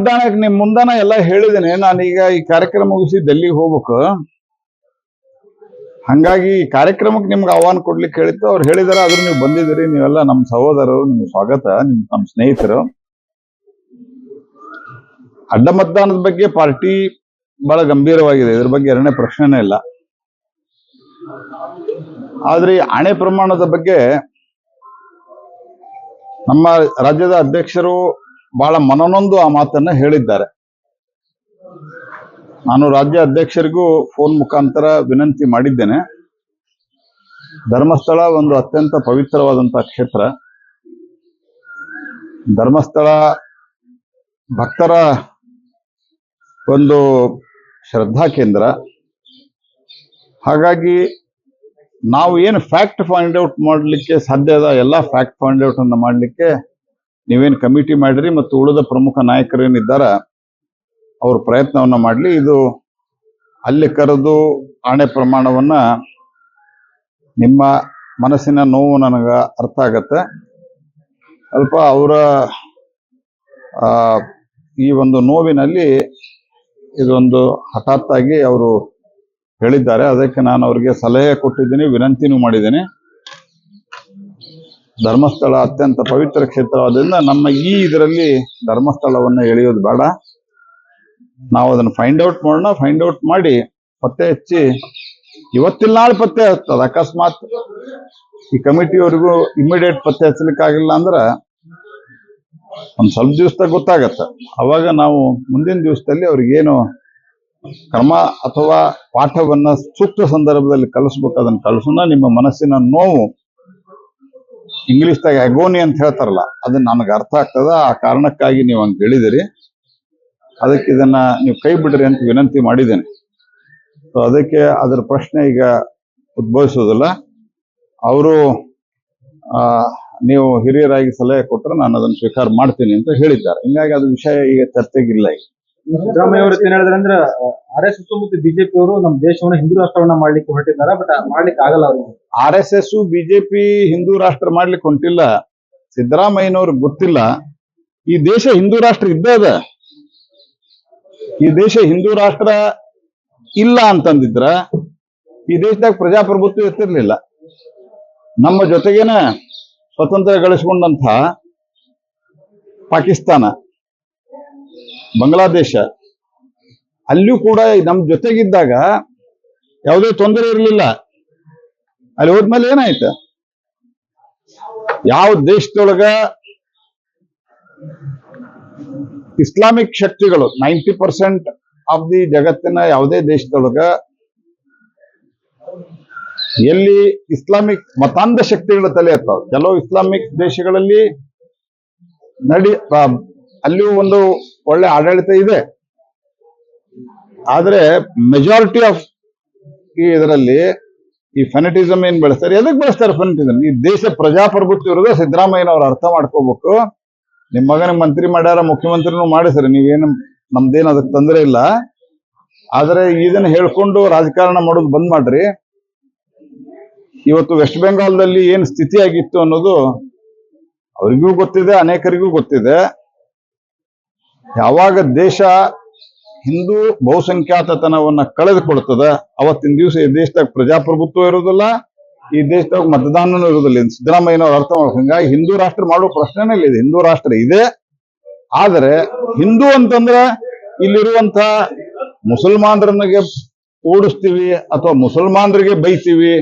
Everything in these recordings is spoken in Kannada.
ಉದಾಹರಣೆಗೆ ನಿಮ್ ಮುಂದಾನ ಎಲ್ಲ ಹೇಳಿದ್ದೇನೆ. ನಾನೀಗ ಈ ಕಾರ್ಯಕ್ರಮ ಮುಗಿಸಿ ಡೆಲ್ಲಿಗೆ ಹೋಗ್ಬೇಕು. ಹಂಗಾಗಿ ಈ ಕಾರ್ಯಕ್ರಮಕ್ಕೆ ನಿಮ್ಗೆ ಆಹ್ವಾನ ಕೊಡ್ಲಿಕ್ಕೆ ಹೇಳಿತ್ತು. ಅವ್ರು ಹೇಳಿದಾರೆ, ಆದ್ರೂ ನೀವು ಬಂದಿದ್ದೀರಿ. ನೀವೆಲ್ಲ ನಮ್ಮ ಸಹೋದರರು, ನಿಮ್ಗೆ ಸ್ವಾಗತ. ನಮ್ಮ ಸ್ನೇಹಿತರು. ಅಡ್ಡ ಮತದಾನದ ಬಗ್ಗೆ ಪಾರ್ಟಿ ಬಹಳ ಗಂಭೀರವಾಗಿದೆ. ಇದ್ರ ಬಗ್ಗೆ ಎರಡನೇ ಪ್ರಶ್ನೆನೇ ಇಲ್ಲ. ಆದ್ರೆ ಈ ಆಣೆ ಪ್ರಮಾಣದ ಬಗ್ಗೆ ನಮ್ಮ ರಾಜ್ಯದ ಅಧ್ಯಕ್ಷರು ಬಹಳ ಮನನೊಂದು ಆ ಮಾತನ್ನ ಹೇಳಿದ್ದಾರೆ. ನಾನು ರಾಜ್ಯ ಅಧ್ಯಕ್ಷರಿಗೂ ಫೋನ್ ಮುಖಾಂತರ ವಿನಂತಿ ಮಾಡಿದ್ದೇನೆ. ಧರ್ಮಸ್ಥಳ ಒಂದು ಅತ್ಯಂತ ಪವಿತ್ರವಾದಂತಹ ಕ್ಷೇತ್ರ. ಧರ್ಮಸ್ಥಳ ಭಕ್ತರ ಒಂದು ಶ್ರದ್ಧಾ ಕೇಂದ್ರ. ಹಾಗಾಗಿ ನಾವು ಏನು ಫ್ಯಾಕ್ಟ್ ಫೈಂಡ್ ಔಟ್ ಮಾಡಲಿಕ್ಕೆ ಸಾಧ್ಯ ಅದ, ಎಲ್ಲ ಫ್ಯಾಕ್ಟ್ ಫೈಂಡ್ ಔಟ್ ಅನ್ನು ಮಾಡಲಿಕ್ಕೆ ನೀವೇನು ಕಮಿಟಿ ಮಾಡಿರಿ ಮತ್ತು ಉಳಿದ ಪ್ರಮುಖ ನಾಯಕರು ಏನಿದ್ದಾರ ಅವ್ರ ಪ್ರಯತ್ನವನ್ನ ಮಾಡಲಿ. ಇದು ಅಲ್ಲಿ ಕರೆದು ಆಣೆ ಪ್ರಮಾಣವನ್ನ, ನಿಮ್ಮ ಮನಸ್ಸಿನ ನೋವು ನನಗ ಅರ್ಥ ಆಗತ್ತೆ. ಸ್ವಲ್ಪ ಅವರ ಈ ಒಂದು ನೋವಿನಲ್ಲಿ ಇದೊಂದು ಹಠಾತ್ತಾಗಿ ಅವರು ಹೇಳಿದ್ದಾರೆ. ಅದಕ್ಕೆ ನಾನು ಅವರಿಗೆ ಸಲಹೆ ಕೊಟ್ಟಿದ್ದೀನಿ, ವಿನಂತಿನೂ ಮಾಡಿದ್ದೇನೆ. ಧರ್ಮಸ್ಥಳ ಅತ್ಯಂತ ಪವಿತ್ರ ಕ್ಷೇತ್ರವಾದ್ರಿಂದ ನಮ್ಮ ಈ ಇದರಲ್ಲಿ ಧರ್ಮಸ್ಥಳವನ್ನ ಎಳೆಯೋದು ಬೇಡ. ನಾವು ಅದನ್ನು ಫೈಂಡ್ ಔಟ್ ಮಾಡೋಣ. ಫೈಂಡ್ ಔಟ್ ಮಾಡಿ ಪತ್ತೆ ಹಚ್ಚಿ, ಇವತ್ತಿನ ನಾಳೆ ಪತ್ತೆ ಹಚ್ಚದ. ಅಕಸ್ಮಾತ್ ಈ ಕಮಿಟಿಯವರಿಗೂ ಇಮಿಡಿಯೇಟ್ ಪತ್ತೆ ಹಚ್ಚಲಿಕ್ಕಾಗಿಲ್ಲ ಅಂದ್ರೆ ಒಂದ್ ಸ್ವಲ್ಪ ದಿವಸದಾಗ ಗೊತ್ತಾಗತ್ತ. ಅವಾಗ ನಾವು ಮುಂದಿನ ದಿವಸದಲ್ಲಿ ಅವ್ರಿಗೇನು ಕ್ರಮ ಅಥವಾ ಪಾಠವನ್ನ ಸೂಕ್ತ ಸಂದರ್ಭದಲ್ಲಿ ಕಲಿಸ್ಬೇಕು, ಅದನ್ನ ಕಲಿಸೋಣ. ನಿಮ್ಮ ಮನಸ್ಸಿನ ನೋವು, ಇಂಗ್ಲಿಷ್ದಾಗ ಅಗೋನಿ ಅಂತ ಹೇಳ್ತಾರಲ್ಲ, ಅದನ್ನ ನನಗೆ ಅರ್ಥ ಆಗ್ತದ. ಆ ಕಾರಣಕ್ಕಾಗಿ ನೀವು ಹಂಗೆ ಹೇಳಿದಿರಿ. ಅದಕ್ಕೆ ಇದನ್ನ ನೀವು ಕೈ ಬಿಡ್ರಿ ಅಂತ ವಿನಂತಿ ಮಾಡಿದ್ದೇನೆ. ಸೊ ಅದಕ್ಕೆ ಅದರ ಪ್ರಶ್ನೆ ಈಗ ಉದ್ಭವಿಸೋದಿಲ್ಲ. ಅವರು ನೀವು ಹಿರಿಯರಾಗಿ ಸಲಹೆ ಕೊಟ್ಟರೆ ನಾನು ಅದನ್ನು ಸ್ವೀಕಾರ ಮಾಡ್ತೀನಿ ಅಂತ ಹೇಳಿದ್ದಾರೆ. ಹಿಂಗಾಗಿ ಅದು ವಿಷಯ ಈಗ ಚರ್ಚೆಗಿಲ್ಲ. ಈಗ ಸಿದ್ದರಾಮಯ್ಯ ಅವರು ಏನ್ ಹೇಳಿದ್ರೆ ಅಂದ್ರೆ RSS ಮತ್ತು ಬಿಜೆಪಿ ಅವರು ನಮ್ಮ ದೇಶವನ್ನ ಹಿಂದೂ ರಾಷ್ಟ್ರವನ್ನ ಮಾಡ್ಲಿಕ್ಕೆ ಹೊರಟಿದ್ದಾರೆ. ಬಟ್ ಮಾಡ್ಲಿಕ್ಕೆ ಆಗಲ್ಲ. ಅವರು RSS ಬಿಜೆಪಿ ಹಿಂದೂ ರಾಷ್ಟ್ರ ಮಾಡ್ಲಿಕ್ಕೆ ಹೊಂಟಿಲ್ಲ. ಸಿದ್ದರಾಮಯ್ಯನವ್ರಿಗೆ ಗೊತ್ತಿಲ್ಲ ಈ ದೇಶ ಹಿಂದೂ ರಾಷ್ಟ್ರ ಇದ್ದದ. ಈ ದೇಶ ಹಿಂದೂ ರಾಷ್ಟ್ರ ಇಲ್ಲ ಅಂತಂದಿದ್ರ ಈ ದೇಶದಾಗ ಪ್ರಜಾಪ್ರಭುತ್ವ ಇರ್ತಿರ್ಲಿಲ್ಲ. ನಮ್ಮ ಜೊತೆಗೇನ ಸ್ವತಂತ್ರ ಗಳಿಸಿಕೊಂಡಂತ ಪಾಕಿಸ್ತಾನ, ಬಾಂಗ್ಲಾದೇಶ, ಅಲ್ಲಿಯೂ ಕೂಡ ನಮ್ಮ ಜೊತೆಗಿದ್ದಾಗ ಯಾವುದೇ ತೊಂದರೆ ಇರಲಿಲ್ಲ. ಅಲ್ಲಿ ಹೋದ್ಮೇಲೆ ಏನಾಯ್ತು? ಯಾವ ದೇಶದೊಳಗ ಇಸ್ಲಾಮಿಕ್ ಶಕ್ತಿಗಳು 90% ಆಫ್ ದಿ ಜಗತ್ತಿನ ಯಾವುದೇ ದೇಶದೊಳಗ ಎಲ್ಲಿ ಇಸ್ಲಾಮಿಕ್ ಮತಾಂಧ ಶಕ್ತಿಗಳು ತಲೆ ಎತ್ತಾವ. ಕೆಲವು ಇಸ್ಲಾಮಿಕ್ ದೇಶಗಳಲ್ಲಿ ಅಲ್ಲಿಯೂ ಒಂದು ಒಳ್ಳೆ ಆಡಳಿತ ಇದೆ. ಆದ್ರೆ ಮೆಜಾರಿಟಿ ಆಫ್ ಈ ಇದರಲ್ಲಿ ಈ ಫೆನೆಟಿಸಮ್ ಏನ್ ಬೆಳೆಸ್ತಾರೆ. ಎದಕ್ಕೆ ಬೆಳೆಸ್ತಾರೆ ಫೆನೆಟಿಸಮ್? ಈ ದೇಶ ಪ್ರಜಾಪ್ರಭುತ್ವ ಇರೋದು ಸಿದ್ದರಾಮಯ್ಯನವ್ರು ಅರ್ಥ ಮಾಡ್ಕೋಬೇಕು. ನಿಮ್ಮ ಮಗನಿಗೆ ಮಂತ್ರಿ ಮಾಡ್ಯಾರ, ಮುಖ್ಯಮಂತ್ರಿನೂ ಮಾಡಿಸ್ರಿ, ನೀವೇನು ನಮ್ದೇನು ಅದಕ್ಕೆ ತೊಂದರೆ ಇಲ್ಲ. ಆದ್ರೆ ಇದನ್ನ ಹೇಳ್ಕೊಂಡು ರಾಜಕಾರಣ ಮಾಡೋದು ಬಂದ್ ಮಾಡ್ರಿ. ಇವತ್ತು ವೆಸ್ಟ್ ಬೆಂಗಾಲ್ದಲ್ಲಿ ಏನ್ ಸ್ಥಿತಿ ಆಗಿತ್ತು ಅನ್ನೋದು ಅವರಿಗೂ ಗೊತ್ತಿದೆ, ಅನೇಕರಿಗೂ ಗೊತ್ತಿದೆ. ಯಾವಾಗ ದೇಶ ಹಿಂದೂ ಬಹುಸಂಖ್ಯಾತತನವನ್ನ ಕಳೆದುಕೊಳ್ತದ ಅವತ್ತಿನ ದಿವಸ ಈ ದೇಶದಾಗ ಪ್ರಜಾಪ್ರಭುತ್ವ ಇರೋದಿಲ್ಲ, ಈ ದೇಶದಾಗ ಮತದಾನನೂ ಇರೋದಿಲ್ಲ. ಸಿದ್ದರಾಮಯ್ಯನವ್ರು ಅರ್ಥ ಮಾಡ್ಬೇಕು. ಹಿಂಗಾಗಿ ಹಿಂದೂ ರಾಷ್ಟ್ರ ಮಾಡೋ ಪ್ರಶ್ನೆನೇ ಇಲ್ಲ. ಇದು ಹಿಂದೂ ರಾಷ್ಟ್ರ ಇದೆ. ಆದರೆ ಹಿಂದೂ ಅಂತಂದ್ರ ಇಲ್ಲಿರುವಂತ ಮುಸಲ್ಮಾನರನಿಗೆ ಓಡಿಸ್ತೀವಿ ಅಥವಾ ಮುಸಲ್ಮಾನರಿಗೆ ಬೈತೀವಿ.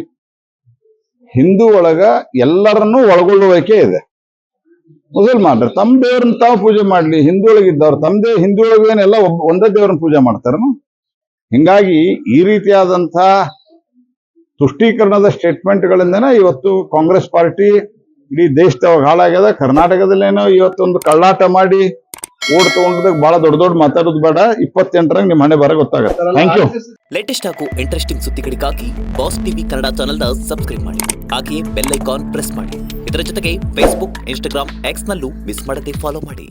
ಹಿಂದೂ ಒಳಗ ಎಲ್ಲರನ್ನೂ ಒಳಗೊಳ್ಳುವಿಕೆ ಇದೆ. ಮುಸಲ್ಮಾನರು ತಮ್ಮ ದೇವ್ರನ್ನ ತಾವು ಪೂಜೆ ಮಾಡ್ಲಿ, ಹಿಂದೂ ಒಳಗಿದ್ದವ್ರು ತಮ್ಮದೇ ಹಿಂದೂ ಒಳಗೇನೆಲ್ಲ ಒಂದೇ ದೇವ್ರನ್ನ ಪೂಜೆ ಮಾಡ್ತಾರ. ಹಿಂಗಾಗಿ ಈ ರೀತಿಯಾದಂಥ ತುಷ್ಟೀಕರಣದ ಸ್ಟೇಟ್ಮೆಂಟ್ಗಳಿಂದನೇ ಇವತ್ತು ಕಾಂಗ್ರೆಸ್ ಪಾರ್ಟಿ ಇಡೀ ದೇಶದವಾಗ ಹಾಳಾಗ್ಯದ. ಕರ್ನಾಟಕದಲ್ಲೇನೋ ಇವತ್ತೊಂದು ಕಳ್ಳಾಟ ಮಾಡಿ ಓಡ್ ತಗೊಂಡದಾಗ ಬಹಳ ದೊಡ್ಡ ಮಾತಾಡೋದು ಬೇಡ. 28ರಂಗ ನಿಮ್ಮ ಹಣೆ ಬರ ಗೊತ್ತಾಗತ್ತೆ. Thank you. ಲೇಟೆಸ್ಟ್ ಹಾಗೂ ಇಂಟ್ರೆಸ್ಟಿಂಗ್ ಸುದ್ದಿಗಳಿಗಾಗಿ ಬಾಸ್ ಟಿವಿ ಕನ್ನಡ ಚಾನೆಲ್ನ ಸಬ್ಸ್ಕ್ರೈಬ್ ಮಾಡಿ. ಹಾಗೆಯೇ ಬೆಲ್ ಐಕಾನ್ ಪ್ರೆಸ್ ಮಾಡಿ. ಇದರ ಜೊತೆಗೆ ಫೇಸ್ಬುಕ್, ಇನ್ಸ್ಟಾಗ್ರಾಮ್, ಎಕ್ಸ್ ನಲ್ಲೂ ಮಿಸ್ ಮಾಡದೆ ಫಾಲೋ ಮಾಡಿ.